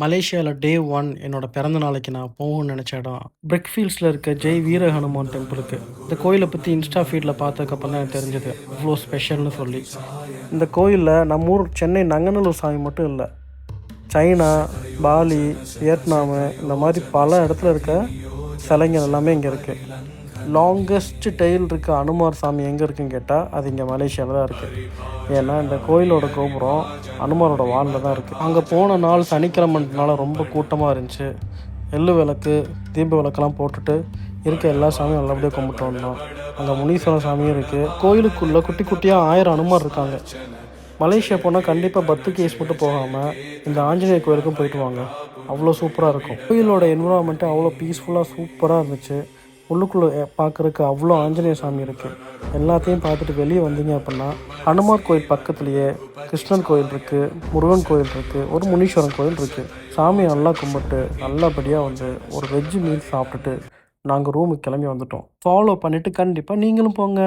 மலேசியாவில் day one என்னோட பிறந்த நாளைக்கு நான் போகணும்னு நினச்ச இடம் பிரிக்ஃபீல்ட்ஸில் இருக்க ஜெய் வீர ஹனுமான் டெம்பிளுக்கு. இந்த கோயிலை பற்றி இன்ஸ்டா ஃபீடில் பார்த்ததுக்கப்புறம் தான் எனக்கு தெரிஞ்சது இவ்வளோ ஸ்பெஷல்னு சொல்லி. இந்த கோயிலில் நம்ம ஊர் சென்னை நங்கநல்லூர் சாமி மட்டும் இல்லை, சைனா, பாலி, வியட்நாமு இந்த மாதிரி பல இடத்துல இருக்க சிலைங்கள் எல்லாமே இங்கே இருக்குது. லாங்கஸ்ட் டெய்ல் இருக்க அனுமார் சாமி எங்கே இருக்குன்னு கேட்டால் அது இங்கே மலேசியாவில் தான் இருக்குது. ஏன்னா இந்த கோயிலோட கோபுரம் அனுமாரோட வாலில் தான் இருக்குது. அங்கே போன நாள் சனிக்கிழமைனால ரொம்ப கூட்டமாக இருந்துச்சு. எள்ளு விளக்கு, தீப விளக்கெல்லாம் போட்டுட்டு இருக்க எல்லா சாமியும் நல்லபடியாக கும்பிட்டு வந்தோம். அங்கே முனீஸ்வரன் சாமியும் இருக்குது. கோயிலுக்குள்ளே குட்டி குட்டியாக 1000 அனுமார் இருக்காங்க. மலேசியா போனால் கண்டிப்பாக பத்து கேஸ் மட்டும் போகாமல் இந்த ஆஞ்சநேயர் கோயிலுக்கும் போயிட்டு வாங்க, அவ்வளோ சூப்பராக இருக்கும். கோயிலோட என்விரான்மெண்ட்டு அவ்வளோ பீஸ்ஃபுல்லாக சூப்பராக இருந்துச்சு. உள்ளுக்குள்ளே பார்க்குறதுக்கு அவ்வளோ ஆஞ்சநேய சாமி இருக்குது. எல்லாத்தையும் பார்த்துட்டு வெளியே வந்தீங்க அப்படின்னா ஹனுமார் கோயில் பக்கத்துலேயே கிருஷ்ணன் கோயில் இருக்குது, முருகன் கோயில் இருக்குது, ஒரு முனீஸ்வரன் கோயில் இருக்குது. சாமி நல்லா கும்பிட்டு நல்லபடியாக வந்து ஒரு வெஜ்ஜு மீல் சாப்பிட்டுட்டு நாங்கள் ரூமுக்கு கிளம்பி வந்துட்டோம். ஃபாலோ பண்ணிவிட்டு கண்டிப்பாக நீங்களும் போங்க.